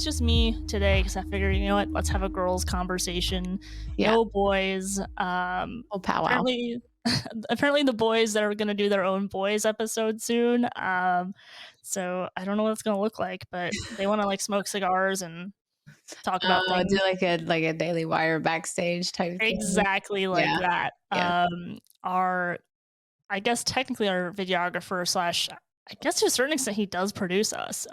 was just me today because I figured, you know what, let's have a girls' conversation. Yeah. No boys. Oh, powwow. Apparently, apparently the boys that are going to do their own boys episode soon. So I don't know what it's going to look like, but they want to like smoke cigars and talk about Do things like a Daily Wire backstage type thing. exactly like Yeah, that. yeah, Our I guess technically our videographer slash I guess to a certain extent he does produce us,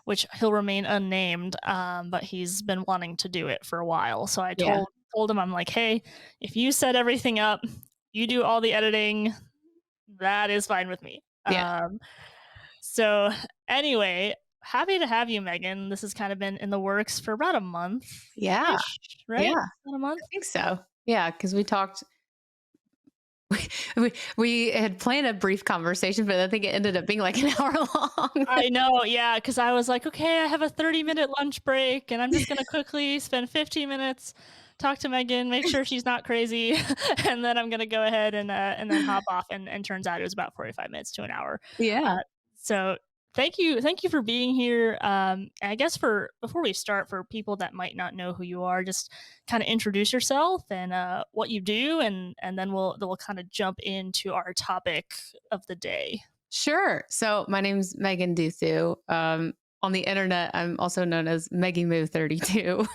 which he'll remain unnamed, but he's been wanting to do it for a while. So I yeah. told him I'm like, hey, if you set everything up, you do all the editing, that is fine with me. Yeah. So anyway, happy to have you, Megan. This has kind of been in the works for about a month Yeah, ish, yeah, right? About a month. I think so. Yeah, because we talked we had planned a brief conversation, but I think it ended up being like an hour long. I know, yeah, because I was like, "Okay, I have a 30-minute lunch break, and I'm just gonna quickly spend 15 minutes, talk to Megan, make sure she's not crazy, and then I'm gonna go ahead and then hop off," and turns out it was about 45 minutes to an hour. Yeah, So thank you for being here, and I guess for before we start, for people that might not know who you are, just kinda introduce yourself and, what you do, and then we'll kinda jump into our topic of the day. sure. So my name's Meghan Duthu. On the internet, I'm also known as Meggy Moo 32.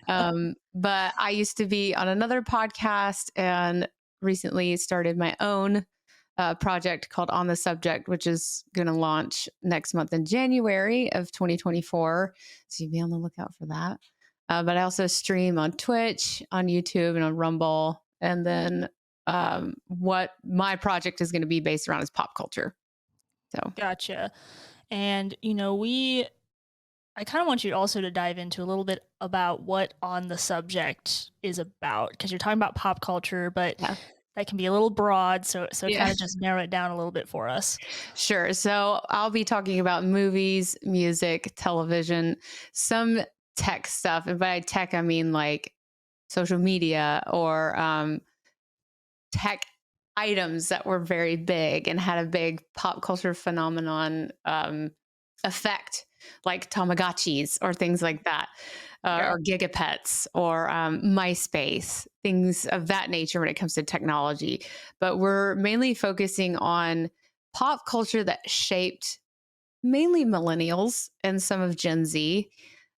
But I used to be on another podcast and recently started my own project called On the Subject, which is going to launch next month in January of 2024. So you be on the lookout for that. But I also stream on Twitch, on YouTube, and on Rumble. And then what my project is going to be based around is pop culture. So, Gotcha. And, I kind of want you also to dive into a little bit about what On the Subject is about, because you're talking about pop culture, but yeah. that can be a little broad. So Yeah. kind of just narrow it down a little bit for us. Sure. So I'll be talking about movies, music, television, some tech stuff. And by tech, I mean like social media or tech items that were very big and had a big pop culture phenomenon effect, like Tamagotchis or things like that, Yeah. or Gigapets or MySpace, things of that nature when it comes to technology. But we're mainly focusing on pop culture that shaped mainly millennials and some of Gen Z,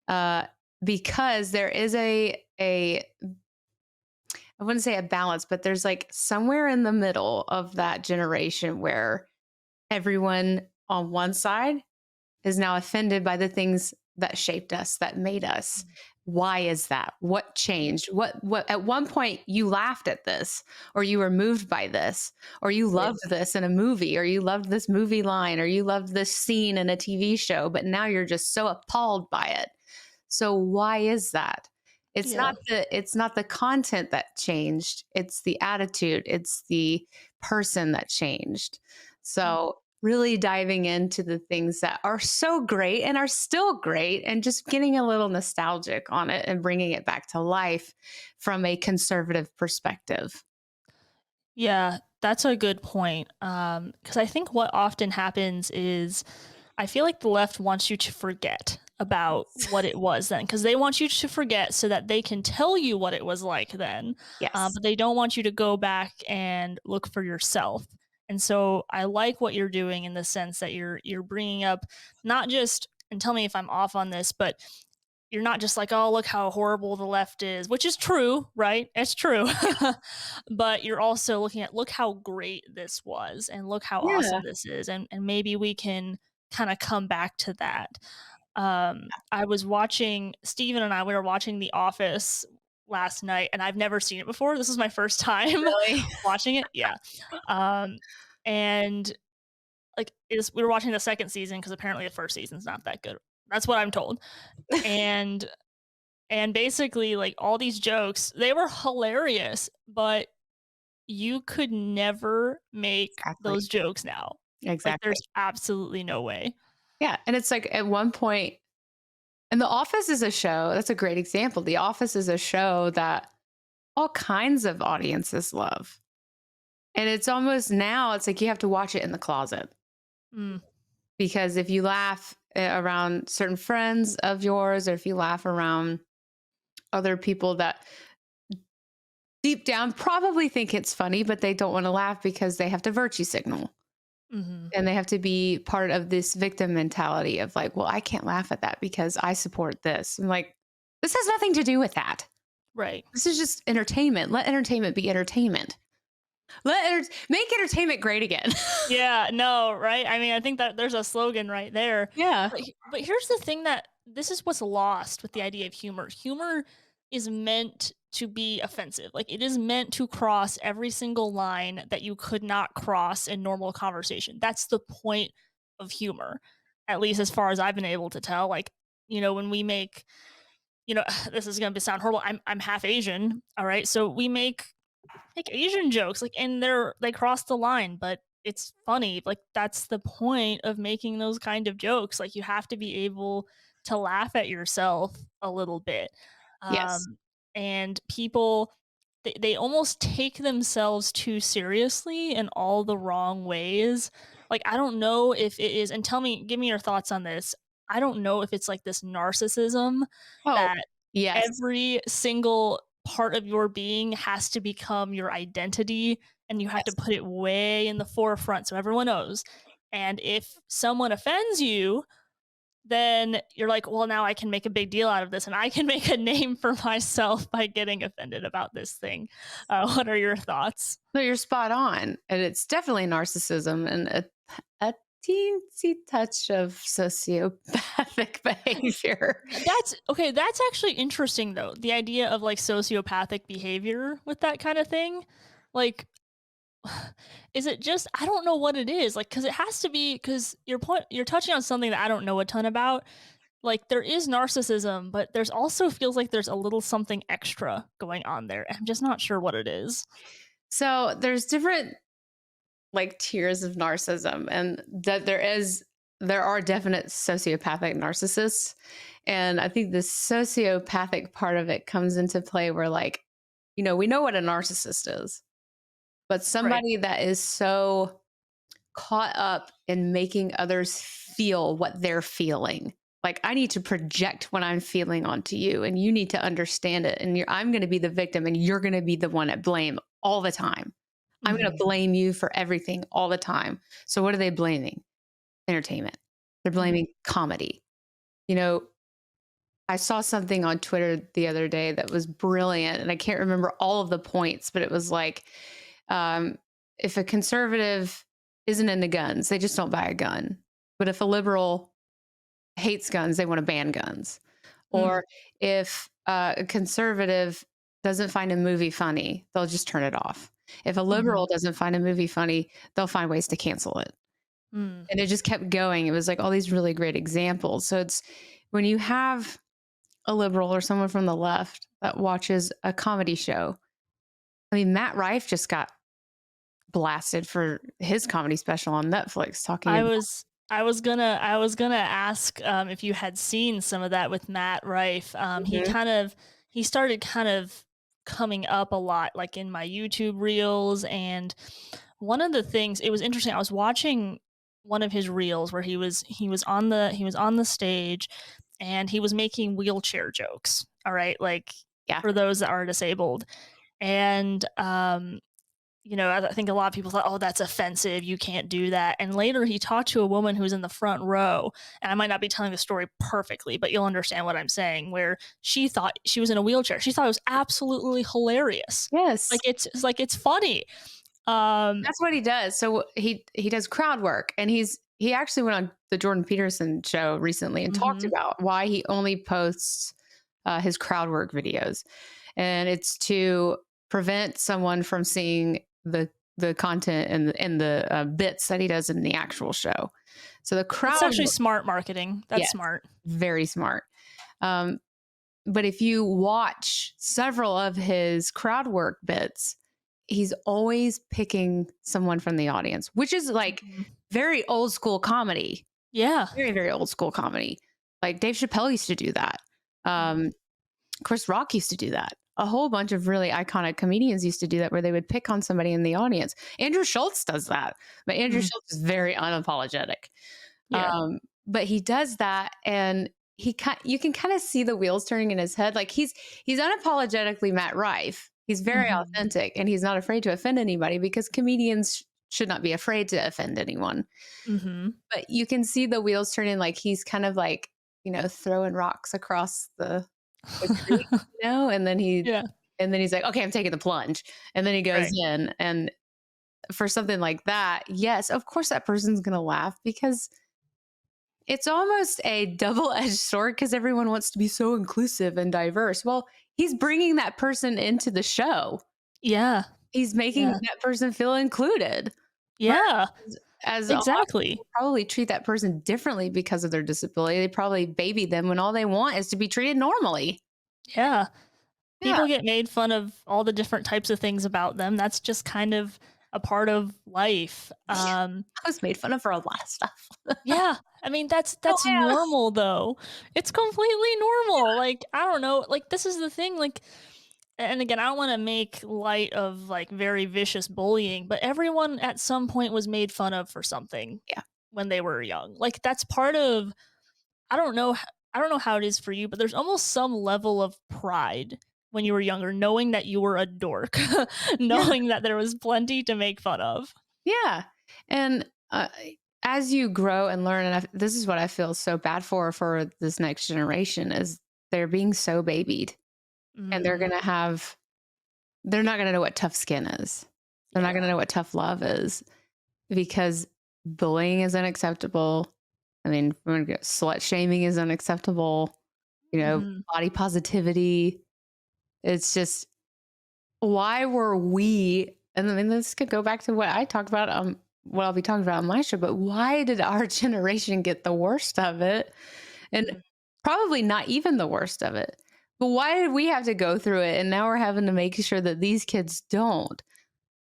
uh, because there is a I wouldn't say a balance, but there's like somewhere in the middle of that generation where everyone on one side is now offended by the things that shaped us, that made us. Why is that? What changed? What at one point you laughed at this or you were moved by this or you Yeah. loved this in a movie or you loved this movie line or you loved this scene in a TV show, but now you're just so appalled by it. So why is that? Yeah. It's not the content that changed, it's the attitude, it's the person that changed. So really diving into the things that are so great and are still great and just getting a little nostalgic on it and bringing it back to life from a conservative perspective. Yeah, that's a good point. Because I think what often happens is I feel like the left wants you to forget about what it was then, because they want you to forget so that they can tell you what it was like then, Yes. but they don't want you to go back and look for yourself. And so I like what you're doing in the sense that you're bringing up not just, and tell me if I'm off on this, but you're not just like, oh, look how horrible the left is, which is true, right? It's true. But you're also looking at, look how great this was and look how Yeah. awesome this is. And maybe we can kind of come back to that. I was watching, Steven and I, we were watching The Office last night, and I've never seen it before. This is my first time Really? watching it. Yeah. Um, and like, we were watching the second season because apparently the first season's not that good. That's what I'm told. And basically, like, all these jokes, they were hilarious, but you could never make Exactly. those jokes now. Like, Exactly. there's absolutely no way. Yeah. And it's like at one point, and The Office is a show, that's a great example. The Office is a show that all kinds of audiences love. And it's almost now, it's like you have to watch it in the closet Mm, because if you laugh around certain friends of yours, or if you laugh around other people that deep down probably think it's funny, but they don't want to laugh because they have to virtue signal. Mhm. And they have to be part of this victim mentality of like, well, I can't laugh at that because I support this. I'm like, this has nothing to do with that. Right. This is just entertainment. Let entertainment be entertainment. Make entertainment great again. Yeah, no, right? I mean, I think that there's a slogan right there. Yeah. But here's the thing, that this is what's lost with the idea of humor. Humor is meant to be offensive. Like, it is meant to cross every single line that you could not cross in normal conversation. That's the point of humor. At least as far as I've been able to tell. Like, when we make, this is going to sound horrible. I'm half Asian, all right? So we make like Asian jokes, like, and they cross the line, but it's funny. Like, that's the point of making those kind of jokes. Like, you have to be able to laugh at yourself a little bit. Yes. Um, and people, they almost take themselves too seriously in all the wrong ways. Like, I don't know if it is, and give me your thoughts on this. I don't know if it's like this narcissism Oh, that yes. every single part of your being has to become your identity, and you have to Yes. put it way in the forefront so everyone knows. And if someone offends you, then you're like, well, now I can make a big deal out of this and I can make a name for myself by getting offended about this thing. What are your thoughts? No, you're spot on. And it's definitely narcissism and a teensy touch of sociopathic behavior. That's okay. That's actually interesting, though. The idea of like sociopathic behavior with that kind of thing. Like, is it just, I don't know what it is, like, because it has to be, because you're touching on something that I don't know a ton about. Like, there is narcissism, but there's also feels like there's a little something extra going on there. I'm just not sure what it is. So there's different like tiers of narcissism, and that there are definite sociopathic narcissists. And I think the sociopathic part of it comes into play where like, we know what a narcissist is, but Right. somebody that is so caught up in making others feel what they're feeling. Like I need to project what I'm feeling onto you and you need to understand it. And I'm going to be the victim and you're going to be the one at blame all the time. I'm going to Mhm. blame you for everything all the time. So what are they blaming? Entertainment. They're Mhm. blaming comedy. You know, I saw something on Twitter the other day that was brilliant and I can't remember all of the points, but it was like um, if a conservative isn't into guns, they just don't buy a gun. But if a liberal hates guns, they want to ban guns. Mm. Or if a conservative doesn't find a movie funny, they'll just turn it off. If a Mhm. liberal doesn't find a movie funny, they'll find ways to cancel it. Mm. And it just kept going. It was like all these really great examples. So it's when you have a liberal or someone from the left that watches a comedy show. I mean, Matt Rife just got blasted for his comedy special on Netflix talking I about. was I was gonna ask, if you had seen some of that with Matt Rife. Mhm. He started kind of coming up a lot, like, in my YouTube reels. And one of the things, it was interesting, I was watching one of his reels where he was on the stage, and he was making wheelchair jokes, alright, like, Yeah. for those that are disabled. And, I think a lot of people thought, "Oh, that's offensive. You can't do that." And later he talked to a woman who's in the front row, and I might not be telling the story perfectly, but you'll understand what I'm saying, where she thought she was in a wheelchair. She thought it was absolutely hilarious. Yes. Like it's funny. Um, That's what he does. So he does crowd work and he actually went on the Jordan Peterson show recently and talked mhm, about why he only posts his crowd work videos. And it's to prevent someone from seeing the content and the bits that he does in the actual show. So the that's crowd actually smart marketing. That's yes, smart. very smart. Um, but if you watch several of his crowd work bits, he's always picking someone from the audience, which is like Mhm. very old school comedy, Yeah. very, very old school comedy. Like Dave Chappelle used to do that. Mhm. Chris Rock used to do that. A whole bunch of really iconic comedians used to do that where they would pick on somebody in the audience. Andrew Schultz does that, but Andrew Mhm. Schultz is very unapologetic. Yeah. Um, but he does that, and you can kind of see the wheels turning in his head. Like he's unapologetically Matt Rife. He's very Mhm. authentic, and he's not afraid to offend anybody because comedians should not be afraid to offend anyone. Mhm. But you can see the wheels turning, like he's kind of like, throwing rocks across the creek, Yeah, and then he's like, "Okay, I'm taking the plunge." And then he goes right. in, and for something like that, yes, of course that person's going to laugh because it's almost a double-edged sword because everyone wants to be so inclusive and diverse. Well, he's bringing that person into the show. Yeah, He's making yeah, that person feel included. yeah, As a lot of exactly. people probably treat that person differently because of their disability. They probably baby them when all they want is to be treated normally. Yeah. Yeah. People get made fun of all the different types of things about them. That's just kind of a part of life. Yeah. I was made fun of for a lot of stuff. Yeah, I mean, Still that's am. normal though. It's completely normal. Like, I don't know, like this is the thing, like, and again, I don't want to make light of like very vicious bullying, but everyone at some point was made fun of for something Yeah. when they were young. Like that's part of I don't know I don't know how it is for you, but there's almost some level of pride when you were younger knowing that you were a dork, Yeah. knowing that there was plenty to make fun of. Yeah. And as you grow and learn, and this is what I feel so bad for this next generation is they're being so babied, and Mhm. they're not going to know what tough skin is. They're not Yeah. going to know what tough love is because bullying is unacceptable. I mean, slut shaming is unacceptable. Mhm. Body positivity. It's just, why were we, and I mean, this could go back to what I talked about, what I'll be talking about on my show, but why did our generation get the worst of it? And Mhm. probably not even the worst of it. But why did we have to go through it? And now we're having to make sure that these kids don't.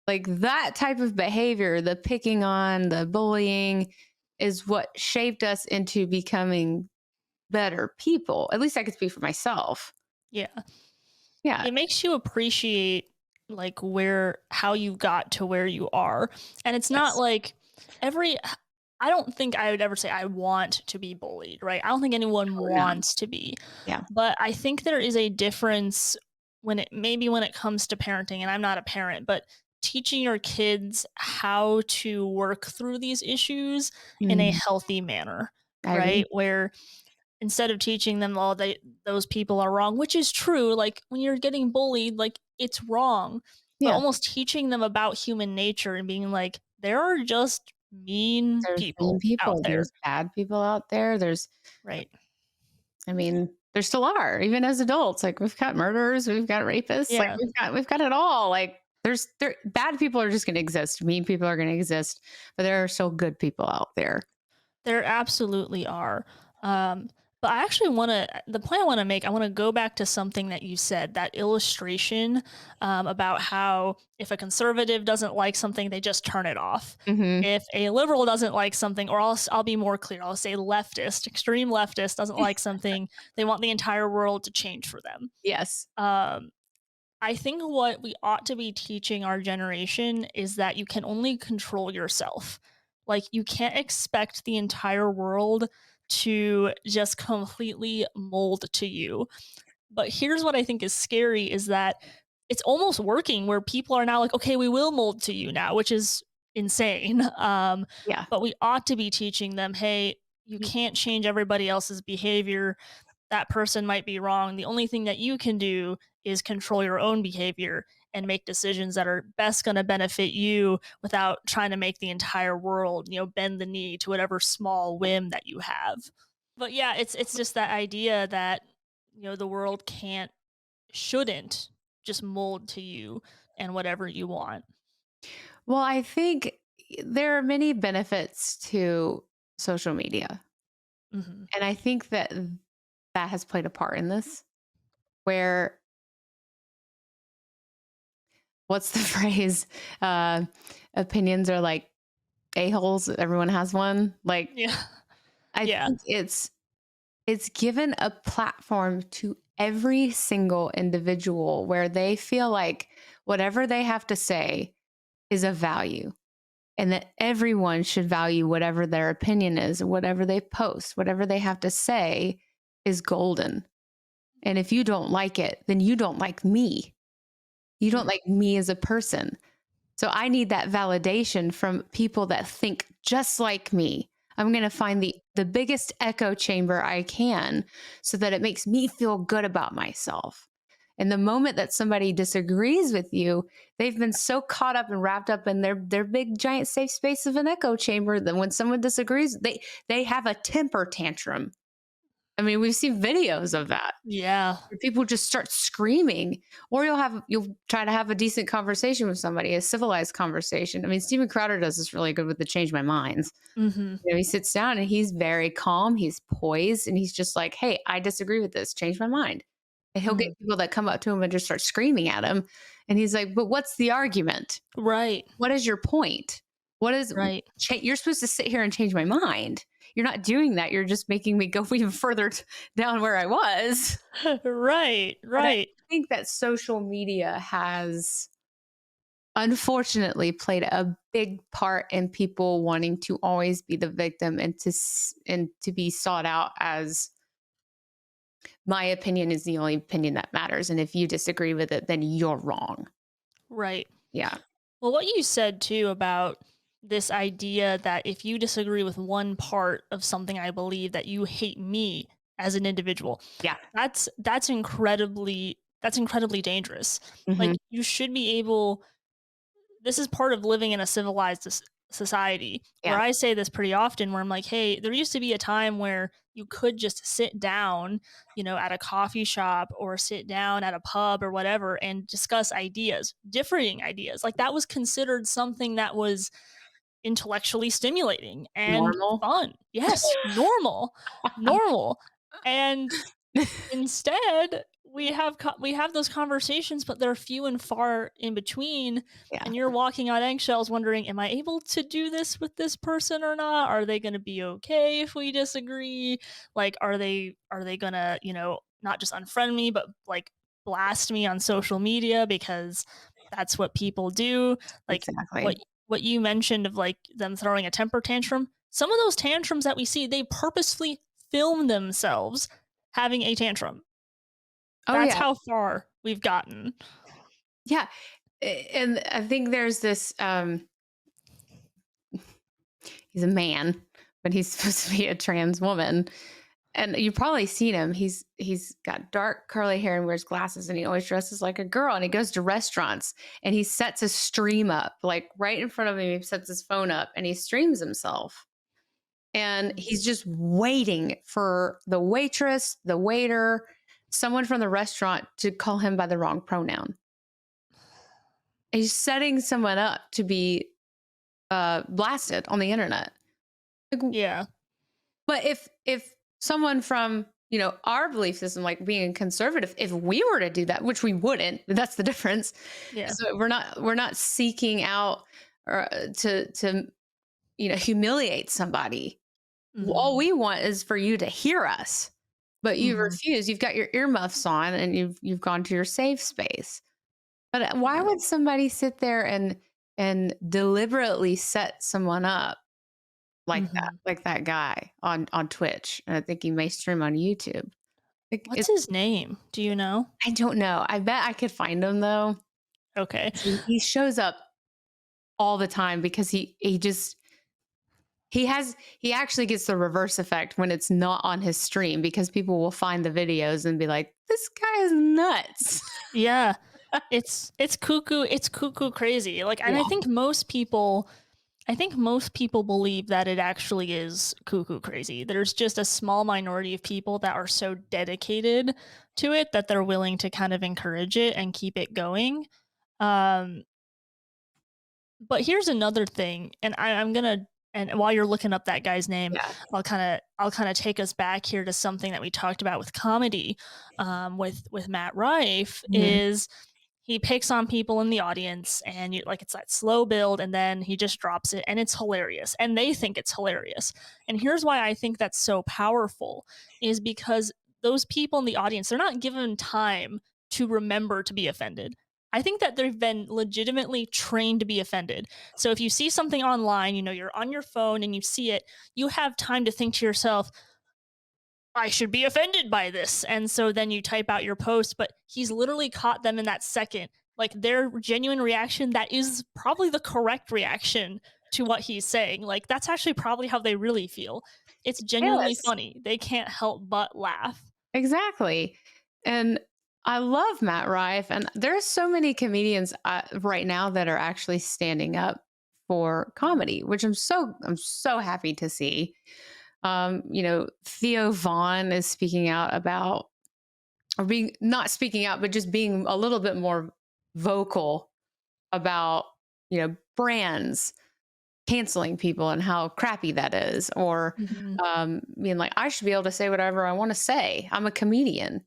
Like that type of behavior, the picking on, the bullying, is what shaped us into becoming better people. At least I could speak for myself. Yeah. Yeah. It makes you appreciate like where how you got to where you are. And it's not Yes. like every I don't think I would ever say I want to be bullied, right? I don't think anyone Oh, no. wants to be. Yeah. But I think there is a difference when it maybe when it comes to parenting, and I'm not a parent, but teaching your kids how to work through these issues in a Mm, healthy manner, I agree. right? Where instead of teaching them all those people are wrong, which is true, like when you're getting bullied, like it's wrong, but Yeah. almost teaching them about human nature and being like, there are just mean There's mean people out people, there, there's bad people out there. right? I mean, there still are, even as adults. Like we've got murderers, we've got rapists, like Yeah, we've got it all. Like there bad people are just gonna exist. Mean people are gonna exist, but there are still good people out there. there absolutely are. Um, but I actually want to, the point I want to make, I want to go back to something that you said, that illustration about how if a conservative doesn't like something, they just turn it off. Mhm. If a liberal doesn't like something, or I'll be more clear, I'll say leftist, extreme leftist doesn't like something, they want the entire world to change for them. Yes. Um, I think what we ought to be teaching our generation is that you can only control yourself. Like, you can't expect the entire world to just completely mold to you. But here's what I think is scary is that it's almost working where people are now like, okay, we will mold to you now, which is insane. Yeah. But we ought to be teaching them, hey, you can't change everybody else's behavior. That person might be wrong. The only thing that you can do is control your own behavior and make decisions that are best going to benefit you without trying to make the entire world, bend the knee to whatever small whim that you have. But yeah, it's just that idea that the world can't shouldn't just mold to you and whatever you want. Well, I think there are many benefits to social media. Mhm. And I think that that has played a part in this, where what's the phrase? Uh, Opinions are like a-holes. Everyone has one. Like, Yeah. I Yeah. think it's given a platform to every single individual where they feel like whatever they have to say is of value. and that everyone should value whatever their opinion is, whatever they post, whatever they have to say is golden. And if you don't like it, then you don't like me. You don't Mm. like me as a person. So I need that validation from people that think just like me. I'm going to find the biggest echo chamber I can so that it makes me feel good about myself. And the moment that somebody disagrees with you, they've been so caught up and wrapped up in their big giant safe space of an echo chamber that when someone disagrees, they have a temper tantrum. I mean, we've seen videos of that Yeah. where people just start screaming, or you'll try to have a decent conversation with somebody, a civilized conversation. I mean, Steven Crowder does this really good with the Change My Minds. Mhm. You know, he sits down and he's very calm, he's poised, and he's just like, "Hey, I disagree with this. Change my mind." And he'll get Mhm. people that come up to him and just start screaming at him, and he's like, "But what's the argument? Right. What is your point? What is Right. you're supposed to sit here and change my mind. You're not doing that. You're just making me go even further down where I was." Right. But I Right. think that social media has unfortunately played a big part in people wanting to always be the victim and and to be sought out as my opinion is the only opinion that matters, and if you disagree with it then you're wrong. Right. Yeah. Well, what you said too about this idea that if you disagree with one part of something I believe, that you hate me as an individual. Yeah. That's incredibly dangerous. Mhm. Like, you should be able, this is part of living in a civilized society, where Yeah. I say this pretty often, where I'm like, hey, there used to be a time where you could just sit down, at a coffee shop or sit down at a pub or whatever and discuss ideas, differing ideas. Like, that was considered something that was intellectually stimulating and Normal. fun. Yes, normal, normal. And instead, we have those conversations, but they're few and far in between, Yeah. and you're walking on eggshells wondering, "Am I able to do this with this person or not? Are they gonna be okay if we disagree? Like, are they gonna, not just unfriend me, but, like, blast me on social media because that's what people do?" Like, what Exactly. what you mentioned of, like, them throwing a temper tantrum, some of those tantrums that we see, they purposefully film themselves having a tantrum. Oh That's yeah. how far we've gotten. Yeah. And I think there's this he's a man, but he's supposed to be a trans woman. And you've probably seen him. He's got dark curly hair and wears glasses, and he always dresses like a girl, and he goes to restaurants and he sets a stream up like right in front of him. He sets his phone up and he streams himself. And Mhm. he's just waiting for the waitress, the waiter, someone from the restaurant to call him by the wrong pronoun. He's setting someone up to be blasted on the internet. Like, Yeah, but if someone from our belief system, like being conservative, if we were to do that, which we wouldn't, that's the difference. yeah. So we're not seeking out to humiliate somebody. All Mhm, we want is for you to hear us, but you mhm. refuse. You've got your earmuffs on and you've gone to your safe space. But why Yeah, would somebody sit there and deliberately set someone up mhm. like that guy on Twitch? And I think he may stream on YouTube. Like What's it, his name? Do you know? I don't know. I bet I could find him though. Okay. He shows up all the time because he actually gets the reverse effect when it's not on his stream, because people will find the videos and be like, this guy is nuts. Yeah. It's cuckoo crazy. Like, and Yeah. I think most people believe that it actually is cuckoo crazy. There's just a small minority of people that are so dedicated to it that they're willing to kind of encourage it and keep it going. Um, But here's another thing, and I'm gonna, and while you're looking up that guy's name, Yeah. I'll kind of take us back here to something that we talked about with comedy, with Matt Rife. Mhm. Is he picks on people in the audience, and like, it's that slow build, and then he just drops it, and it's hilarious, and they think it's hilarious. And here's why I think that's so powerful, is because those people in the audience, they're not given time to remember to be offended. I think that they've been legitimately trained to be offended. So if you see something online, you're on your phone and you see it, you have time to think to yourself, I should be offended by this. And so then you type out your post, but he's literally caught them in that second. Like their genuine reaction, that is probably the correct reaction to what he's saying. Like that's actually probably how they really feel. It's genuinely Yes, funny. They can't help but laugh. exactly. And I love Matt Rife, and there's so many comedians right now that are actually standing up for comedy, which I'm so happy to see. Theo Vaughn is speaking out about, or being not speaking out, but just being a little bit more vocal about, brands canceling people and how crappy that is, or Mhm. being like, I should be able to say whatever I want to say. I'm a comedian.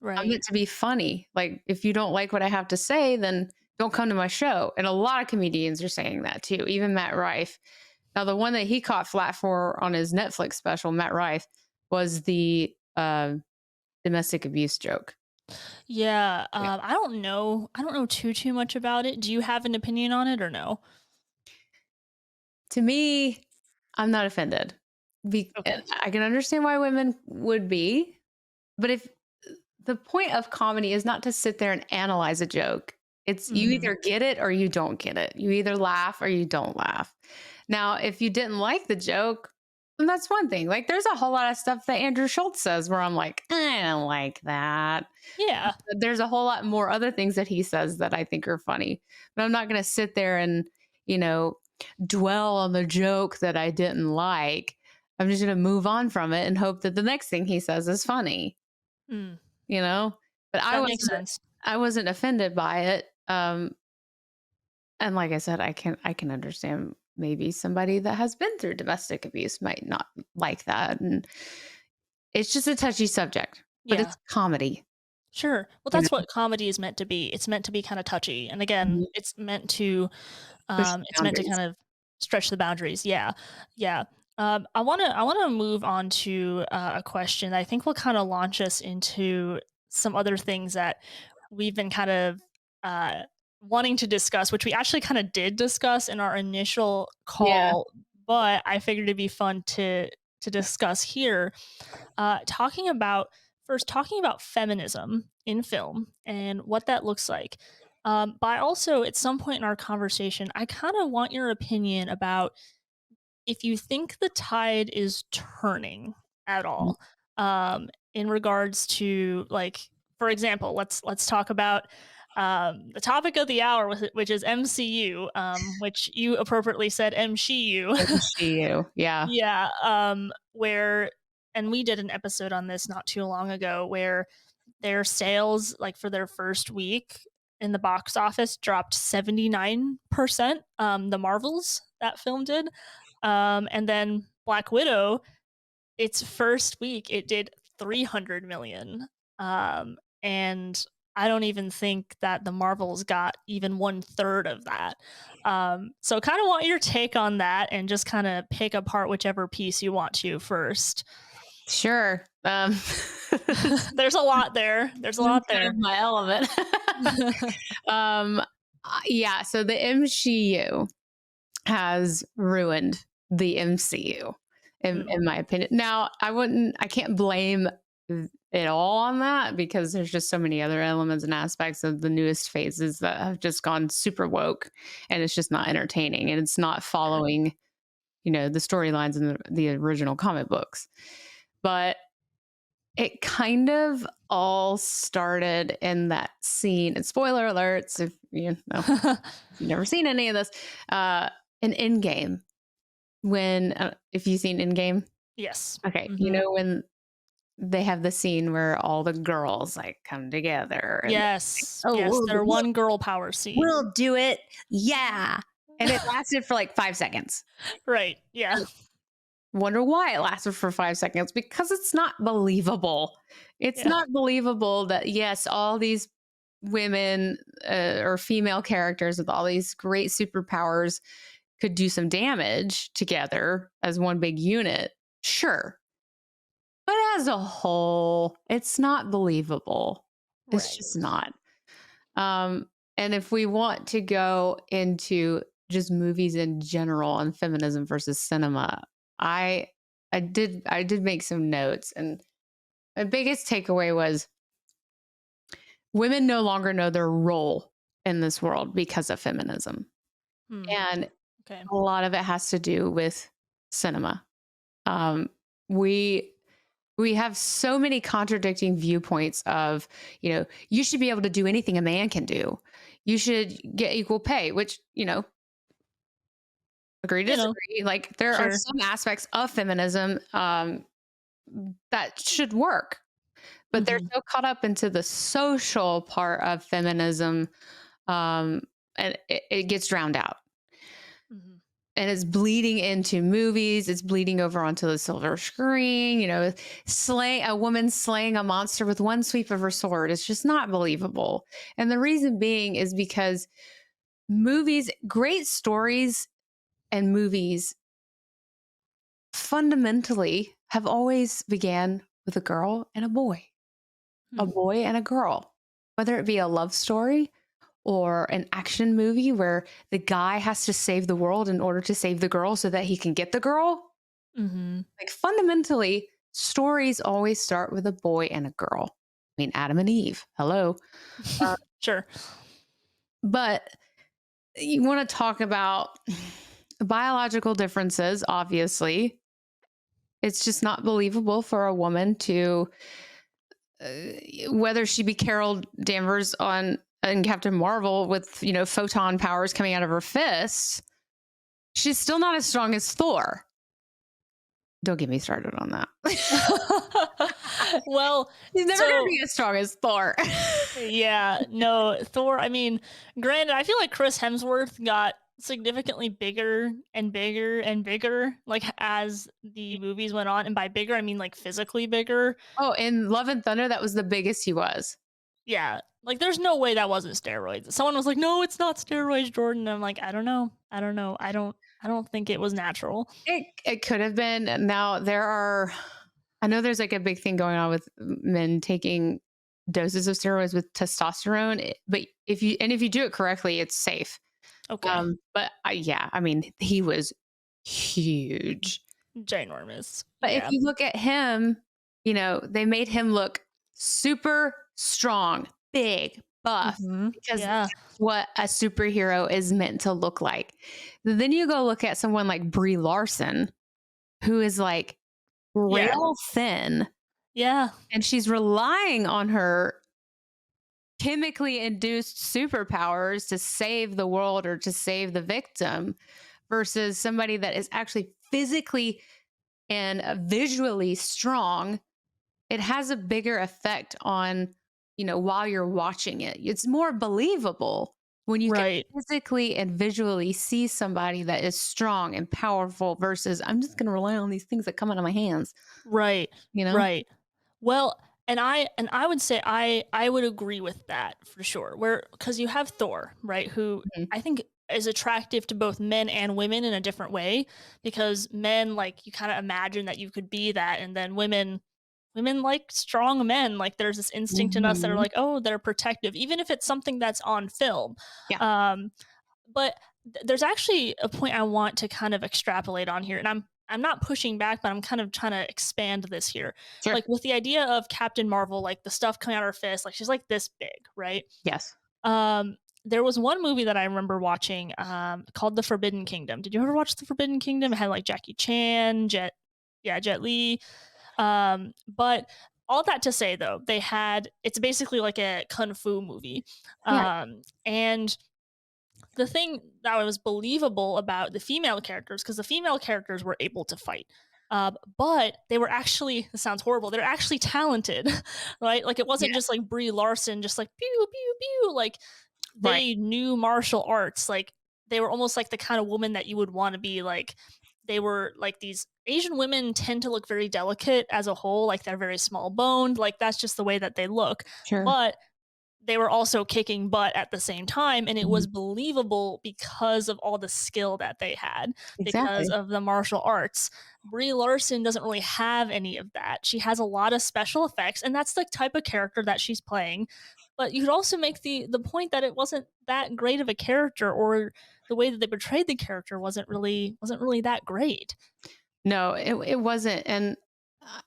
I'm Right. meant to be funny. Like, if you don't like what I have to say, then don't come to my show. And a lot of comedians are saying that too, even Matt Rife. Now, the one that he caught flat for on his Netflix special, Matt Rife, was the domestic abuse joke. Yeah. Yeah. I don't know too much about it. Do you have an opinion on it or no? To me, I'm not offended. And Okay. I can understand why women would be, but if the point of comedy is not to sit there and analyze a joke. It's you Mhm. either get it or you don't get it. You either laugh or you don't laugh. Now, if you didn't like the joke, then that's one thing. Like there's a whole lot of stuff that Andrew Schultz says where I'm like, I don't like that. Yeah. But there's a whole lot more other things that he says that I think are funny. But I'm not going to sit there and, you know, dwell on the joke that I didn't like. I'm just going to move on from it and hope that the next thing he says is funny, Mm, you know? But I that makes wasn't sense. I wasn't offended by it. And like I said, I can understand maybe somebody that has been through domestic abuse might not like that. And it's just a touchy subject, but Yeah. it's comedy, Sure. Well, you that's know, what comedy is meant to be. It's meant to be kind of touchy. And again, Mhm. Push the it's meant to boundaries. kind of stretch the boundaries. Yeah. Yeah. I want to move on to a question that I think will kind of launch us into some other things that we've been kind of uh, wanting to discuss, which we actually kind of did discuss in our initial Yeah. call, but I figured it'd be fun to discuss here. Talking about talking about feminism in film and what that looks like. But also, at some point in our conversation, I kind of want your opinion about if you think the tide is turning at Mhm. all, in regards to, like, for example, let's talk about the topic of the hour, which is MCU, which you appropriately said MCU. MCU. Yeah. Yeah, where and we did an episode on this not too long ago where their sales, like, for their first week in the box office dropped 79%, the Marvels, that film did. And then Black Widow, its first week, it did 300 million. And I don't even think that the Marvels got even one third of that. So kind of want your take on that and just kind of pick apart whichever piece you want to first. Sure. There's a lot there. There's a This is lot kind there. of my element. um, yeah. So the MCU has ruined the MCU, Mm, in my opinion. Now, I can't blame it all on that because there's just so many other elements and aspects of the newest phases that have just gone super woke, and it's just not entertaining, and it's not sure. following, the storylines in the original comic books. But it kind of all started in that scene. And spoiler alerts, if you've never seen any of this, in Endgame, when if you've seen Endgame, Yes. okay, Mhm. when they have the scene where all the girls like come together and like, Yes. oh, Yes, we'll, their we'll, one girl power scene. we'll do it, yeah, and it lasted for like 5 seconds. Right, yeah. Wonder why it lasted for 5 seconds, because it's not believable. It's Yeah. not believable that, yes, all these women, or female characters with all these great superpowers could do some damage together as one big unit. Sure. But as a whole, it's not believable. It's Right. just not. Um, And if we want to go into just movies in general and feminism versus cinema, I I did make some notes, and my biggest takeaway was women no longer know their role in this world because of feminism. Hmm. And Okay. a lot of it has to do with cinema. Um, we we have so many contradicting viewpoints of, you should be able to do anything a man can do. You should get equal pay, which, agree to You know, disagree. Like there are sure. some aspects of feminism that should work, but they're Hmm. so caught up into the social part of feminism, um, and it gets drowned out. Hmm. And it's bleeding into movies. It's bleeding over onto the silver screen. Slay a woman slaying a monster with one sweep of her sword. It's just not believable. And the reason being is because great stories and movies fundamentally have always began with a Hmm. boy and a girl, whether it be a love story or an action movie where the guy has to save the world in order to save the girl so that he can get the girl. Hmm. Like fundamentally, stories always start with a boy and a girl. I mean, Adam and Eve. Hello. Uh, Sure. but you want to talk about biological differences, obviously. It's just not believable for a woman to, whether she be Carol Danvers on in Captain Marvel with, photon powers coming out of her fists, she's still not as strong as Thor. Don't get me started on that. Well, He's never going to so be as strong as Thor. yeah, no, Thor, I mean, granted, I feel like Chris Hemsworth got significantly bigger and bigger and bigger, like, as the movies went on, and by bigger, I mean, like, physically bigger. Oh, in Love and Thunder, that was the biggest he was. Yeah, like, there's no way that wasn't steroids. Someone was like, "No, it's not steroids, Jordan." I'm like, "I don't know. I don't know. I don't think it was natural." It could have been. Now I know there's like a big thing going on with men taking doses of steroids with testosterone, but if you do it correctly, it's safe. Okay. But yeah, I mean, he was huge. Ginormous. But if Yeah. you look at him, they made him look super strong, big, buff, Mhm. because Yeah. that's what a superhero is meant to look like. Then you go look at someone like Brie Larson, who is like Yeah. rail thin, Yeah. and she's relying on her chemically induced superpowers to save the world or to save the victim versus somebody that is actually physically and visually strong. It has a bigger effect on, while you're watching it. It's more believable when you can Right. physically and visually see somebody that is strong and powerful versus I'm just going to rely on these things that come out of my hands, Right. you know? Right. Well, and I would say I would agree with that for sure. Where because you have Thor, right, who Mhm. I think is attractive to both men and women in a different way because men like you kind of imagine that you could be that and then women like strong men. Like there's this instinct in us that are Mhm. like, "Oh, they're protective," even if it's something that's on film. Yeah, Um but there's actually a point I want to kind of extrapolate on here, and I'm not pushing back, but I'm kind of trying to expand this here. sure. Like with the idea of Captain Marvel, like the stuff coming out of her fist, like she's like this big, right? Yes. Um, there was one movie that I remember watching called The Forbidden Kingdom. Did you ever watch The Forbidden Kingdom? It had like Jackie Chan, Jet Li. But all that to say though, it's basically like a kung fu movie. Yeah, And the thing that was believable about the female characters, because the female characters were able to fight, but they were actually, this sounds horrible, they're actually talented, right? Like it wasn't just yes. like Brie Larson, just like pew, pew, pew. Like Right. they knew martial arts. Like they were almost like the kind of woman that you would want to be like. They were like these Asian women tend to look very delicate as a whole, like they're very small boned. Like that's just the way that they look. Sure. But they were also kicking butt at the same time, and it Mhm. was believable because of all the skill that they had, because Exactly. of the martial arts. Brie Larson doesn't really have any of that. She has a lot of special effects, and that's the type of character that she's playing. But you could also make the point that it wasn't that great of a character, or the way that they portrayed the character wasn't really that great. No, it wasn't, and uh,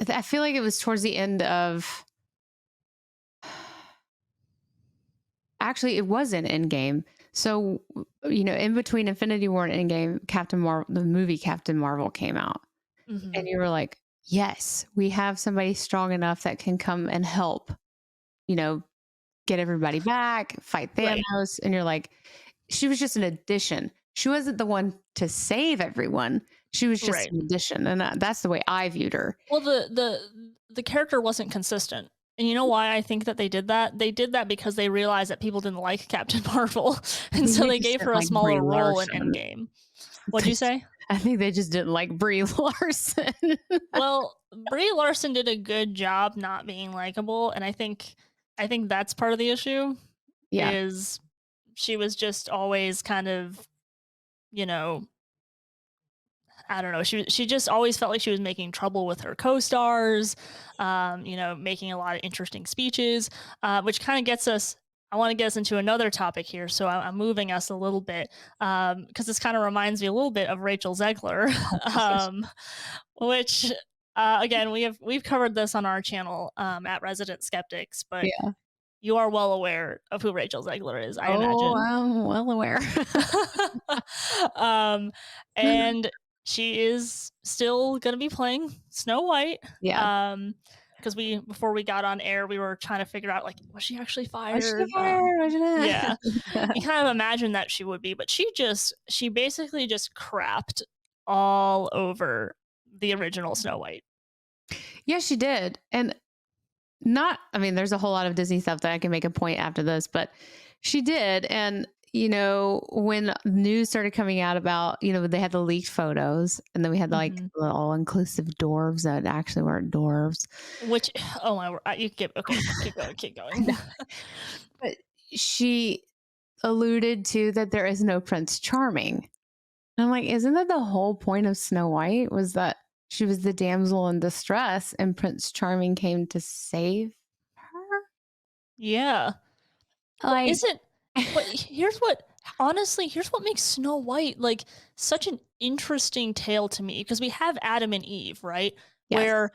I feel like it was towards the end of. Actually, it was in Endgame. So, in between Infinity War and Endgame, Captain Marvel, the movie Captain Marvel came out, and Mhm. you were like, "Yes, we have somebody strong enough that can come and help." You know, get everybody back, fight Right, Thanos, and you're like, she was just an addition. She wasn't the one to save everyone. She was just right. an addition, and that's the way I viewed her. Well, the character wasn't consistent. And you know why I think that they did that? They did that because they realized that people didn't like Captain Marvel, I and think so they they just gave her didn't a like Brie smaller role in Larson. Endgame. What'd you say? I think they just didn't like Brie Larson. Well, Brie Larson did a good job not being likable, and I think that's part of the issue, Yeah. is she was just always kind of, you know, I don't know. She just always felt like she was making trouble with her co-stars, making a lot of interesting speeches, which kind of gets us. I want to get us into another topic here, so I'm moving us a little bit, because this kind of reminds me a little bit of Rachel Zegler, Oh gosh. um, which again we've covered this on our channel at Resident Skeptics, but Yeah. you are well aware of who Rachel Zegler is, I Oh, imagine. I'm well aware. um, and she is still gonna be playing Snow White. Yeah. Um, because we before we got on air, we were trying to figure out, like, was she actually Was she fired? fired? Was she Yeah, not? you kind of imagine that she would be, but she basically just crapped all over the original Snow White. Yeah, she did. And not, I mean, there's a whole lot of Disney stuff that I can make a point after this, but she did. And, when news started coming out about, they had the leaked photos and then we had like Mhm. the all inclusive dwarves that actually weren't dwarves. Which, oh my word, you keep okay, keep going, keep I know. going. But she alluded to that there is no Prince Charming. And I'm like, isn't that the whole point of Snow White, was that she was the damsel in distress and Prince Charming came to save her? Yeah. But Like, isn't but here's what makes Snow White, like, such an interesting tale to me, because we have Adam and Eve, right? yes. Where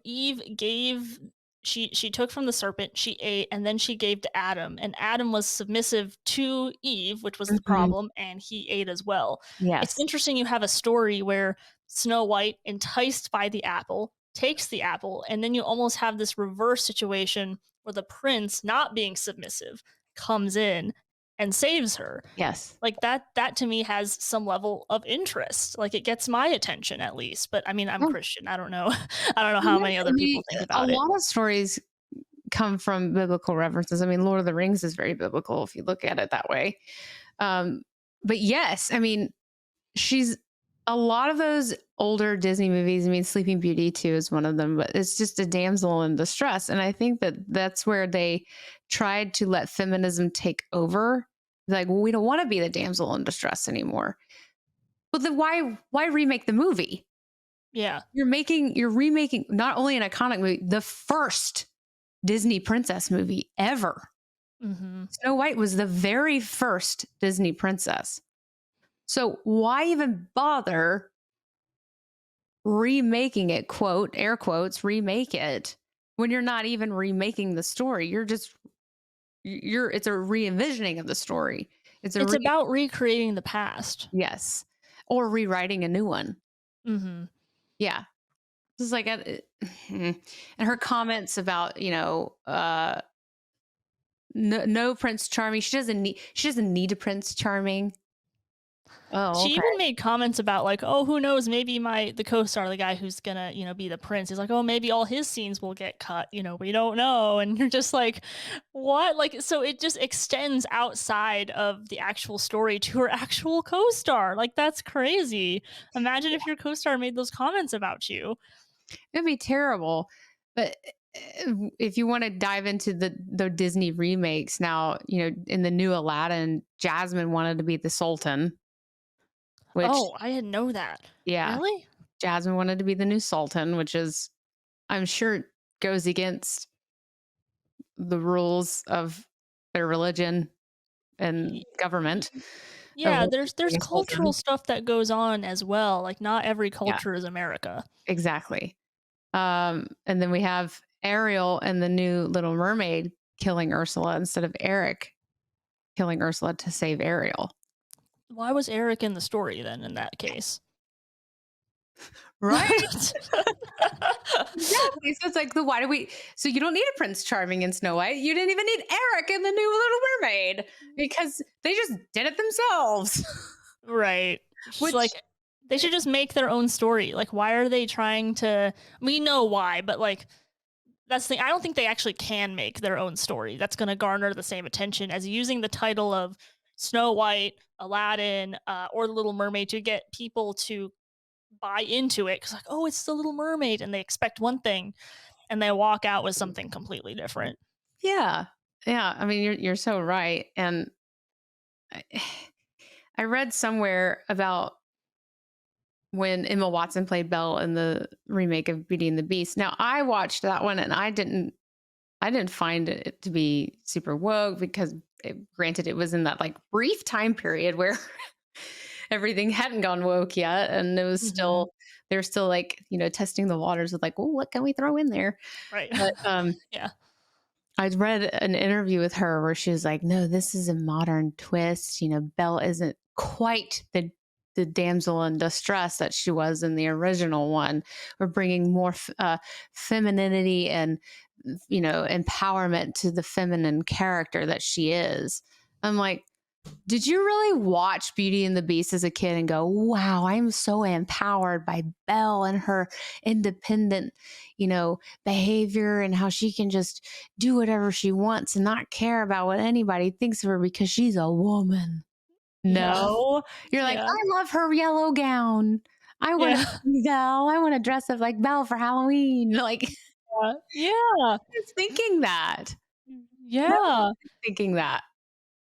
Eve gave she took from the serpent, she ate, and then she gave to Adam, and Adam was submissive to Eve, which was the Mhm. problem, and he ate as well. It's Yes. interesting you have a story where Snow White, enticed by the apple, takes the apple, and then you almost have this reverse situation where the prince, not being submissive, comes in and saves her. Yes. Like, that to me has some level of interest. Like, it gets my attention at least, but I mean, I'm Yeah. Christian. I don't know. I don't know how Yes, many I other mean, people think a about it. lot of stories come from biblical references. I mean, Lord of the Rings is very biblical if you look at it that way. Um, but yes, I mean, she's a lot of those older Disney movies. I mean, Sleeping Beauty too is one of them, but it's just a damsel in distress. And I think that that's where they tried to let feminism take over. Like, well, we don't want to be the damsel in distress anymore. But then why remake the movie? Yeah. You're remaking not only an iconic movie, the first Disney princess movie ever. Mhm. Snow White was the very first Disney princess. So why even bother remaking it, quote, air quotes, remake it, when you're not even remaking the story? It's a re-envisioning of the story. It's a It's re about recreating the past. Yes. Or rewriting a new one. Mhm. Yeah. This is like and her comments about, no Prince Charming. She doesn't need a Prince Charming. Oh, She okay. even made comments about, like, "Oh, who knows, maybe the co-star, the guy who's gonna, be the prince." He's like, "Oh, maybe all his scenes will get cut, we don't know." And you're just like, "What?" Like, so it just extends outside of the actual story to her actual co-star. Like, that's crazy. Imagine if your co-star made those comments about you. It'd be terrible. But if you want to dive into the Disney remakes now, in the new Aladdin, Jasmine wanted to be the Sultan, which, Oh, I didn't know that. yeah, Really? Jasmine wanted to be the new Sultan, which is, I'm sure, goes against the rules of their religion and Y- government y- of Yeah, what there's being a cultural Sultan. stuff that goes on as well. Like not every Yeah, culture is America. exactly. And then we have Ariel and the new Little Mermaid killing Ursula instead of Eric killing Ursula to save Ariel. Why was Eric in the story then in that case? Right? Exactly. So it's like, the why do we? So you don't need a Prince Charming in Snow White. You didn't even need Eric in the new Little Mermaid because they just did it themselves. Right. Just Which, like they should just make their own story. Like why are they trying to we know why, but like that's the thing. I don't think they actually can make their own story that's going to garner the same attention as using the title of Snow White, Aladdin, or The Little Mermaid to get people to buy into it. Because like, oh, it's the Little Mermaid, and they expect one thing, and they walk out with something completely different. yeah, yeah. I mean, you're so right. And I, I read somewhere about when Emma Watson played Belle in the remake of Beauty and the Beast. Now, I watched that one and I didn't find it to be super woke because, granted, it was in that like brief time period where everything hadn't gone woke yet, and it was Hmm. still they're still like, testing the waters with like, oh, what can we throw in there? Right. But Yeah. I'd read an interview with her where she was like, no, this is a modern twist. Belle isn't quite the damsel in distress that she was in the original one. We're bringing more femininity and empowerment to the feminine character that she is. I'm like, did you really watch Beauty and the Beast as a kid and go, wow, I'm so empowered by Belle and her independent, behavior and how she can just do whatever she wants and not care about what anybody thinks of her because she's a woman? Yeah. No. You're like, Yeah. I love her yellow gown. I want to Yeah. be Belle. I want to dress up like Belle for Halloween. Like, Yeah. who's thinking that? Yeah. Nobody's thinking that.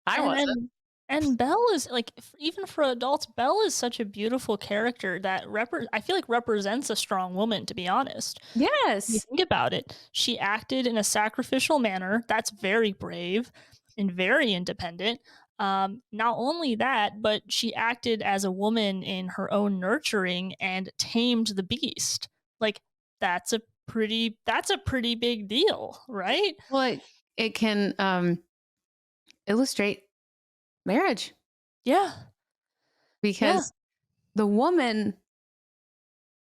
I And wasn't. and and Belle is like even for adults, Belle is such a beautiful character that I feel like represents a strong woman. To be honest, if you Yes. think about it, she acted in a sacrificial manner. That's very brave and very independent. Not only that, but she acted as a woman in her own nurturing and tamed the beast. Like that's a pretty big deal, right? Well, it can illustrate marriage Yeah, yeah. because the woman,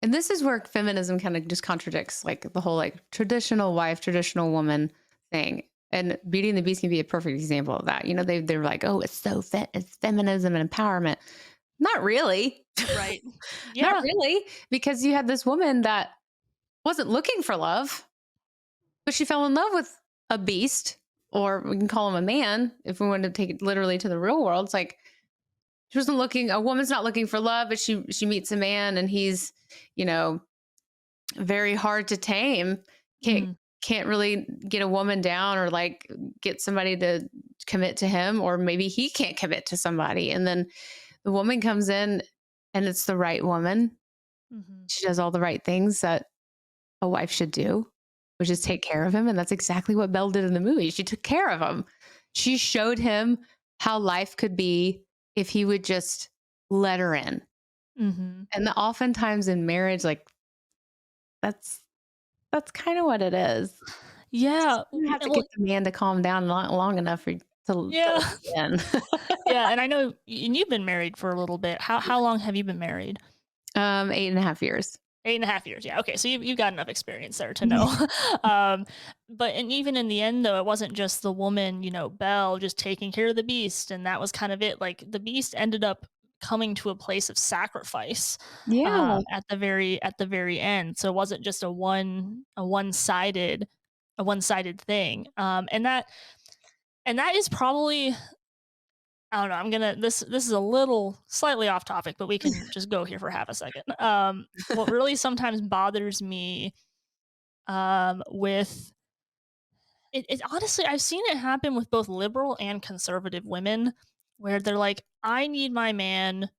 and this is where feminism kind of just contradicts like the whole like traditional wife, traditional woman thing. And Beauty and the Beast can be a perfect example of that. They're like, oh, it's feminism and empowerment. Not really. Right. Not Yeah. really, because you had this woman that wasn't looking for love, but she fell in love with a beast, or we can call him a man if we want to take it literally to the real world. It's like she wasn't looking. A woman's not looking for love, but she meets a man, and he's, you know, very hard to tame. Can't Mhm. can't really get a woman down or like get somebody to commit to him, or maybe he can't commit to somebody. And then the woman comes in, and it's the right woman. Mhm. She does all the right things that a wife should do, which is take care of him. And that's exactly what Belle did in the movie. She took care of him. She showed him how life could be if he would just let her in. Mhm. And oftentimes in marriage, like that's kind of what it is. Yeah. You have to Well, get the man to calm down long enough for to yeah. let you in. Yeah, and I know and you've been married for a little bit. How long have you been married? 8.5 years. 8.5 years. Yeah. Okay. So you've got enough experience there to know. um, but and even in the end, though, it wasn't just the woman, Belle, just taking care of the beast, and that was kind of it. Like the beast ended up coming to a place of sacrifice Yeah. at the very end. So it wasn't just a one sided thing. And that is probably I don't know. I'm gonna this is a little slightly off topic, but we can just go here for half a second. What really sometimes bothers me with it honestly, I've seen it happen with both liberal and conservative women where they're like, I need my man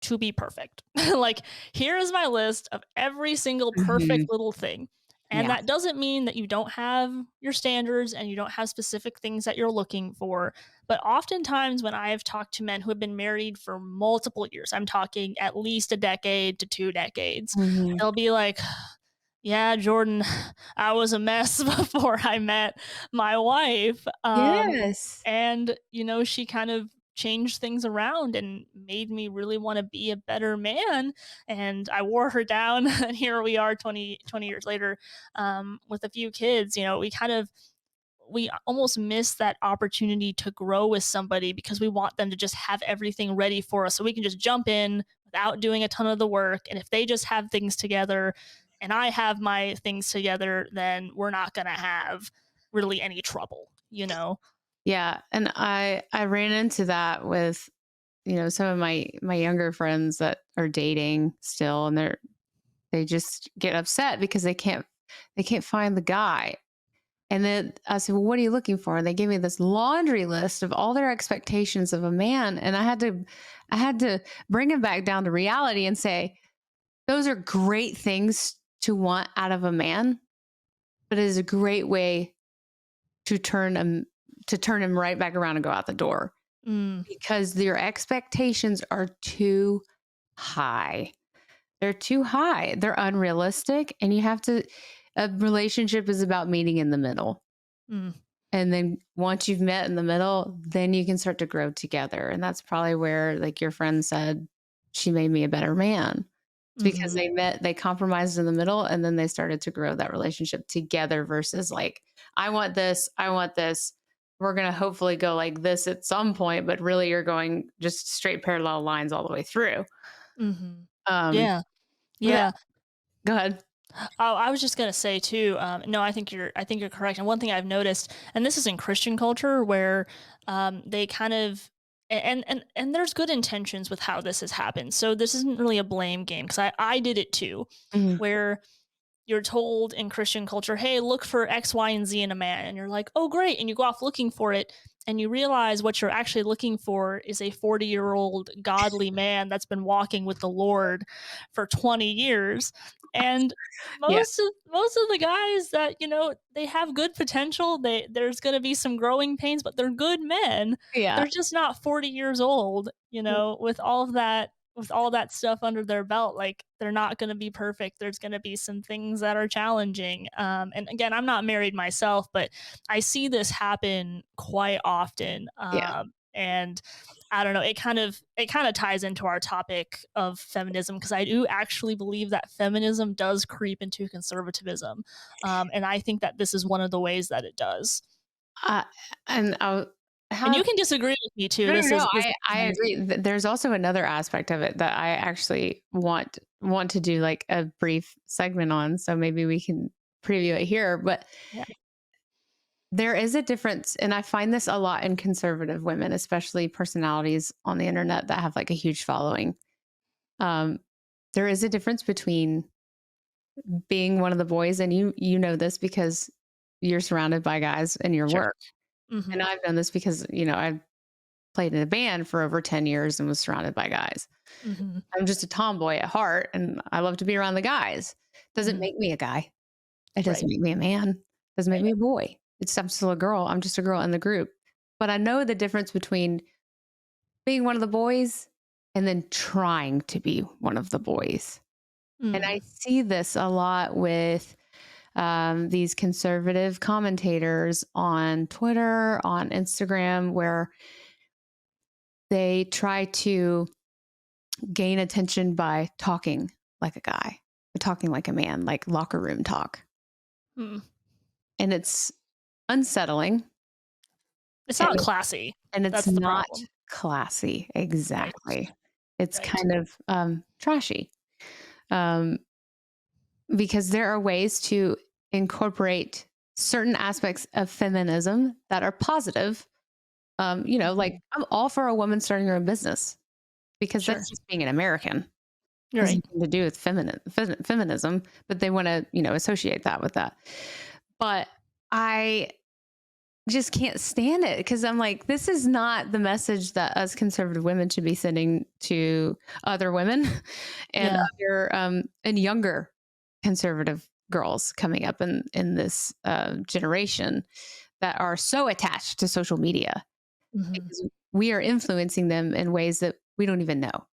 to be perfect. Like, here is my list of every single perfect Mhm. little thing. And Yeah. that doesn't mean that you don't have your standards and you don't have specific things that you're looking for. But oftentimes, when I have talked to men who have been married for multiple years, I'm talking at least a decade to 2 decades, Mhm. they'll be like, yeah, Jordan, I was a mess before I met my wife. Yes. And, she kind of changed things around and made me really want to be a better man. And I wore her down. And here we are 20 years later, with a few kids. We almost miss that opportunity to grow with somebody because we want them to just have everything ready for us so we can just jump in without doing a ton of the work. And if they just have things together and I have my things together, then we're not going to have really any trouble. Yeah, and I ran into that with, some of my younger friends that are dating still, and they just get upset because they can't find the guy. And then I said, "Well, what are you looking for?" And they gave me this laundry list of all their expectations of a man, and I had to bring him back down to reality and say, "Those are great things to want out of a man, but it is a great way to turn him right back around and go out the door Mm, because your expectations are too high. They're too high. They're unrealistic, and you have to a relationship is about meeting in the middle. mm, And then once you've met in the middle, then you can start to grow together. And that's probably where, like your friend said, she made me a better man. It's because mhm, they compromised in the middle and then they started to grow that relationship together versus like, I want this, I want this. We're going to hopefully go like this at some point, but really you're going just straight parallel lines all the way through. mhm. Um, Yeah, but yeah. go ahead. Oh, I was just gonna say too. No, I think you're correct. And one thing I've noticed, and this is in Christian culture, where they kind of and there's good intentions with how this has happened. So this isn't really a blame game because I did it too, Mhm. where you're told in Christian culture, hey, look for X, Y, and Z in a man. And you're like, oh, great. And you go off looking for it. And you realize what you're actually looking for is a 40-year-old godly man that's been walking with the Lord for 20 years. And Yeah. most of the guys that, they have good potential. There's gonna be some growing pains, but they're good men. Yeah. They're just not 40 years old, with all that stuff under their belt. Like, they're not going to be perfect. There's going to be some things that are challenging. And again, I'm not married myself, but I see this happen quite often. Yeah. And I don't know, it kind of ties into our topic of feminism because I do actually believe that feminism does creep into conservatism. And I think that this is one of the ways that it does. Uh, and And how you can disagree with me too. No, no, This no. is this is I nice. agree. There's also another aspect of it that I actually want to do like a brief segment on. So maybe we can preview it here. But Yeah, there is a difference, and I find this a lot in conservative women, especially personalities on the internet that have like a huge following. Um, there is a difference between being one of the boys, and you know this because you're surrounded by guys in your sure. work, and Hmm. I've done this because I've played in a band for over 10 years and was surrounded by guys. Hmm. I'm just a tomboy at heart and I love to be around the guys. Doesn't Hmm. make me a guy. It doesn't Right. make me a man. Doesn't make me a boy. I'm still a girl. I'm just a girl in the group. But I know the difference between being one of the boys and then trying to be one of the boys. And I Mm. see this a lot with these conservative commentators on Twitter, on Instagram, where they try to gain attention by talking like a guy, talking like a man, like locker room talk. Mm. And it's unsettling It's and not classy. it's That's the not problem. classy. Right. Exactly. It's Right. kind of trashy um, because there are ways to incorporate certain aspects of feminism that are positive. Like Mhm. I'm all for a woman starting her own business because Sure. that's just being an American. You're Has right. nothing to do with feminism, but they want to, associate that with that. But I just can't stand it because I'm like, this is not the message that us conservative women should be sending to other women and Yeah. other and younger conservative girls coming up in this generation that are so attached to social media Mhm. because we are influencing them in ways that we don't even know.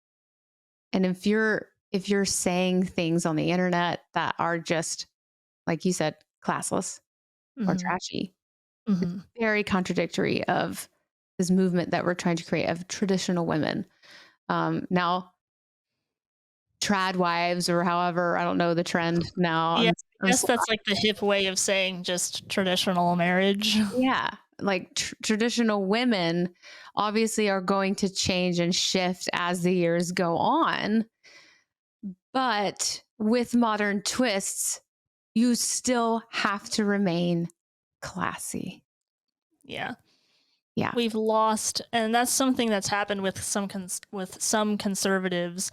And if you're saying things on the internet that are just like you said, classless or Mhm. trashy, Mhm. very contradictory of this movement that we're trying to create of traditional women. Now, trad wives or however, I don't know the trend now. Yeah, I I'm guess that's like the hip way of saying just traditional marriage. yeah, like traditional women obviously are going to change and shift as the years go on, but with modern twists, you still have to remain classy. Yeah. Yeah. We've lost, and that's something that's happened with some conservatives,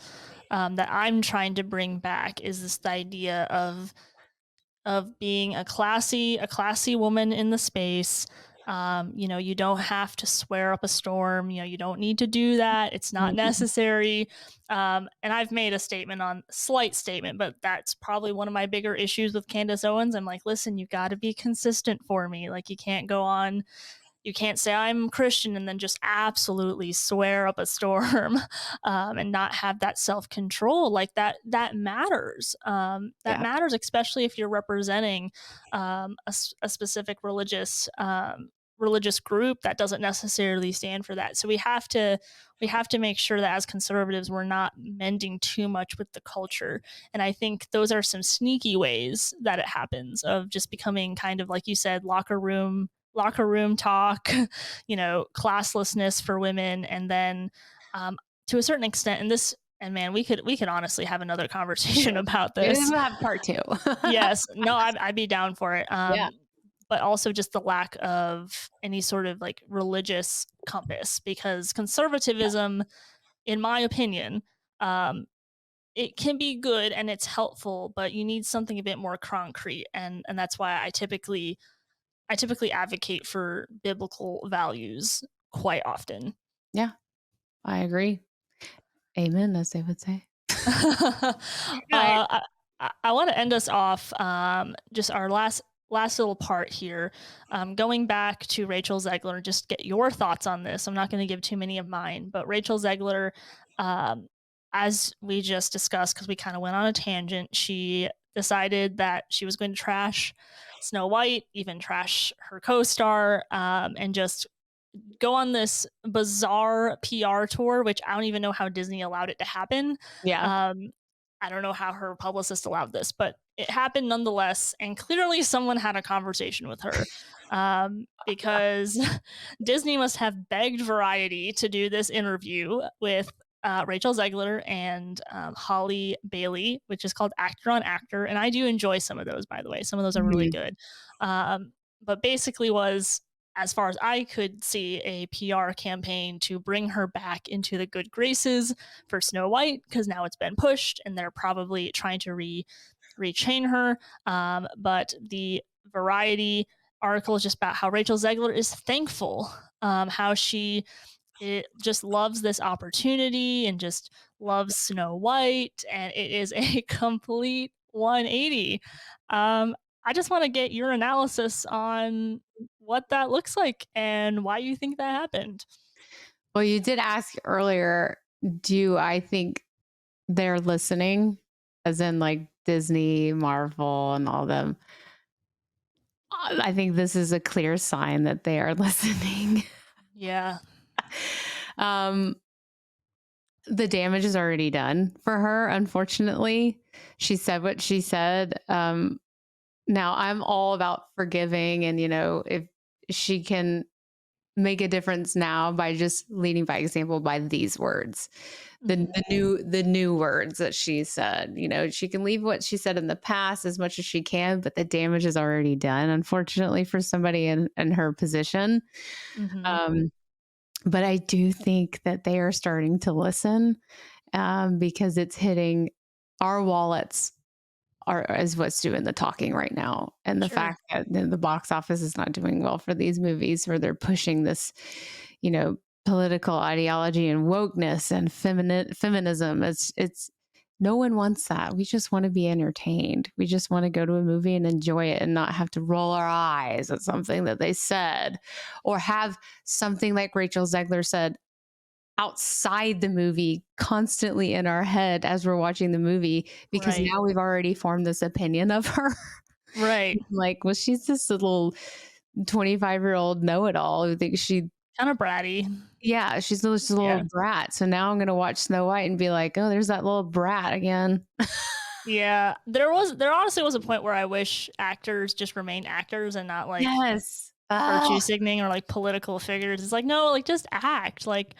that I'm trying to bring back is this idea of being a classy woman in the space. You don't have to swear up a storm. You don't need to do that. It's not Mhm. necessary. And I've made a slight statement, but that's probably one of my bigger issues with Candace Owens. I'm like, listen, you got to be consistent for me. Like, you can't say I'm Christian and then just absolutely swear up a storm, and not have that self control. Like that matters. That Yeah. matters, especially if you're representing a specific religious group that doesn't necessarily stand for that. So we have to make sure that as conservatives we're not mending too much with the culture. And I think those are some sneaky ways that it happens of just becoming kind of like you said, locker room talk, classlessness for women, and then to a certain extent, and man, we could honestly have another conversation about Maybe this. we'll have part two. Yes, no, I'd be down for it. Yeah. But also just the lack of any sort of like religious compass, because conservatism, in my opinion, um, it can be good and it's helpful, but you need something a bit more concrete, and that's why I typically advocate for biblical values quite often. Yeah. I agree. Amen, as they would say. No, I want to end us off, just our last little part here, going back to Rachel Zegler. Just get your thoughts on this. I'm not going to give too many of mine, but Rachel Zegler, um, as we just discussed, because we kind of went on a tangent, she decided that she was going to trash Snow White, even trash her co-star, and just go on this bizarre PR tour, which I don't even know how Disney allowed it to happen. yeah. Um, I don't know how her publicist allowed this, but it happened nonetheless. And clearly, someone had a conversation with her, because Disney must have begged Variety to do this interview with Rachel Zegler and Holly Bailey, which is called Actor on Actor. And I do enjoy some of those, by the way. Some of those are really Mhm. good. But basically, was as far as I could see, a PR campaign to bring her back into the good graces for Snow White, because now it's been pushed and they're probably trying to rechain her. But the Variety article is just about how Rachel Zegler is thankful, how she just loves this opportunity and just loves Snow White, and it is a complete 180. I just want to get your analysis on what that looks like and why you think that happened. Well, you did ask earlier, do I think they're listening? As in like Disney, Marvel, and all them. I think this is a clear sign that they are listening. Yeah. um, the damage is already done for her, unfortunately. She said what she said. Now I'm all about forgiving and, if she can make a difference now by just leading by example by these words. Mhm. The new words that she said. She can leave what she said in the past as much as she can, but the damage is already done, unfortunately, for somebody in her position. Mhm. Um, but I do think that they are starting to listen, because it's hitting our wallets is what's doing the talking right now. And the Sure. fact that the box office is not doing well for these movies where they're pushing this, you know, political ideology and wokeness and feminism. It's no one wants that. We just want to be entertained. We just want to go to a movie and enjoy it and not have to roll our eyes at something that they said or have something like Rachel Zegler said outside the movie constantly in our head as we're watching the movie because Right. now we've already formed this opinion of her. Right. Like, well, she's this little 25-year-old know-it-all who thinks she, Kind of bratty. yeah, she's just a little Yeah. brat. So now I'm going to watch Snow White and be like, oh, there's that little brat again. Yeah. There honestly was a point where I wish actors just remained actors and not like Yes. virtue Oh, signaling or like political figures. It's like, no, like just act. Like,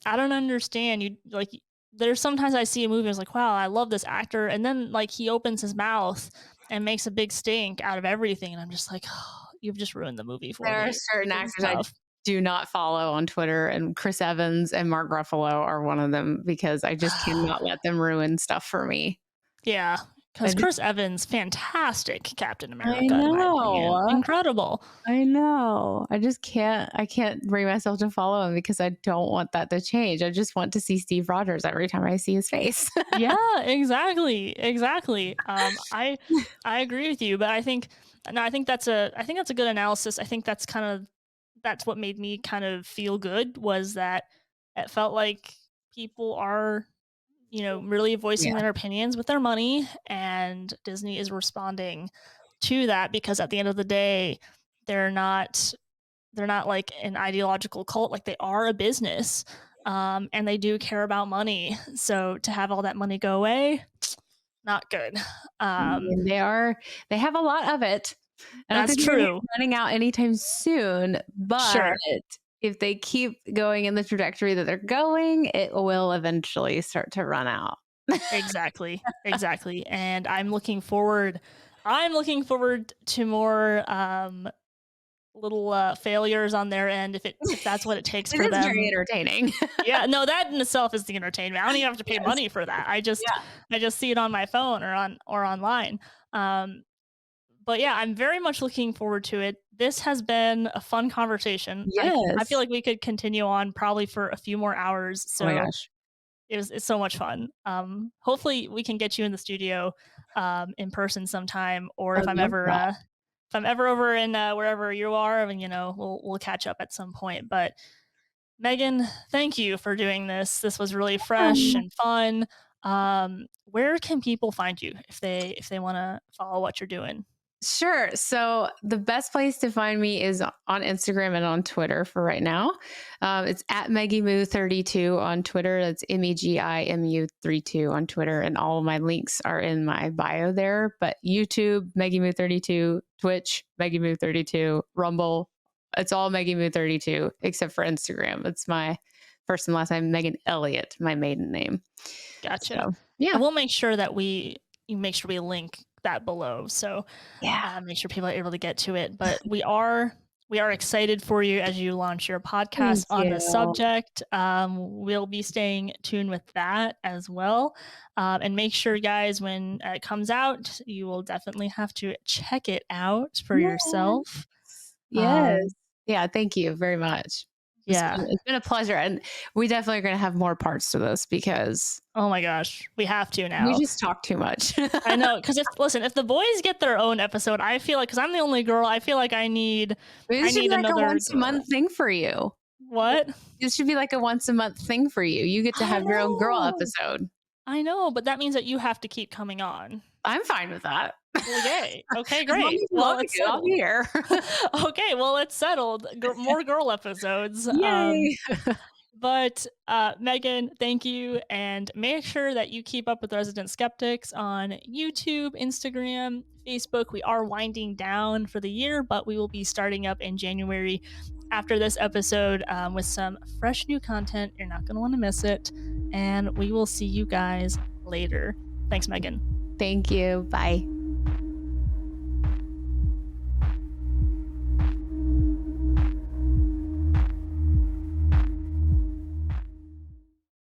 I don't understand. You like there's sometimes I see a movie, I was like, wow, I love this actor. And then like he opens his mouth and makes a big stink out of everything. And I'm just like, oh, you've just ruined the movie for there are me. certain Like, it's actors I tough. do not follow on Twitter, and Chris Evans and Mark Ruffalo are one of them because I just cannot let them ruin stuff for me. Yeah. I Because just, Chris Evans, fantastic Captain I America, in my opinion. know. Incredible. I know. I can't bring myself to follow him because I don't want that to change. I just want to see Steve Rogers every time I see his face. Yeah, exactly, exactly. I agree with you, but I think no, I think that's a good analysis. I think that's what made me kind of feel good was that it felt like people are, you know, really voicing Yeah. their opinions with their money, and Disney is responding to that because at the end of the day, they're not they're not like an ideological cult, like they are a business. And they do care about money. So to have all that money go away, not good. Um, And they have a lot of it. I don't that's think they're gonna be true. running out anytime soon, but Sure. if they keep going in the trajectory that they're going, it will eventually start to run out. Exactly. Exactly. And I'm looking forward to more little failures on their end if that's what it takes It for is very them. entertaining. Yeah, no, that in itself is the entertainment. I don't even have to pay Yes. money for that. Yeah. I just see it on my phone or online. Um, but yeah, I'm very much looking forward to it. This has been a fun conversation. I feel Yes. like we could continue on probably for a few more hours. Oh my So gosh. it's so much fun. Hopefully we can get you in the studio in person sometime, or I love that. if I'm ever over in wherever you are, and you know, we'll catch up at some point. But Megan, thank you for doing this. This was really fresh Yeah. and fun. Where can people find you if they want to follow what you're doing? Sure. So the best place to find me is on Instagram and on Twitter for right now. It's at MeggieMoo32 on Twitter. That's MEGIMU32 on Twitter. And all of my links are in my bio there. But YouTube, MeggieMoo32, Twitch, MeggieMoo32, Rumble. It's all MeggieMoo32 except for Instagram. It's my first and last name, Megan Elliott, my maiden name. Gotcha. So yeah. And we'll make sure that you make sure we link that below. So Yeah. make sure people are able to get to it. But we are excited for you as you launch your podcast Thank on the you. subject. We'll be staying tuned with that as well. And make sure, guys, when it comes out, you will definitely have to check it out for Yes. yourself. Yes. Um, Yeah, thank you very much. yeah. It's been a pleasure, and we definitely are gonna have more parts to this because Oh my gosh, we have to we now. just talk too much. I know, because if the boys get their own episode, I feel like because I'm the only girl, I feel like Maybe I this should be need like a another once a girl. month thing for you. What? This should be like a once a month thing for you. You get to I have your own girl know. episode. I know, but that means that you have to keep coming on. I'm fine with that. Well, yay. Okay, As long great. as you Well, want me it's to, I'll be settled. here. Okay, well, it's settled. More girl episodes. Yay. But Megan, thank you, and make sure that you keep up with Resident Skeptics on YouTube, Instagram, Facebook. We are winding down for the year, but we will be starting up in January after this episode with some fresh new content. You're not going to want to miss it, and we will see you guys later. Thanks, Megan. Thank you. Bye.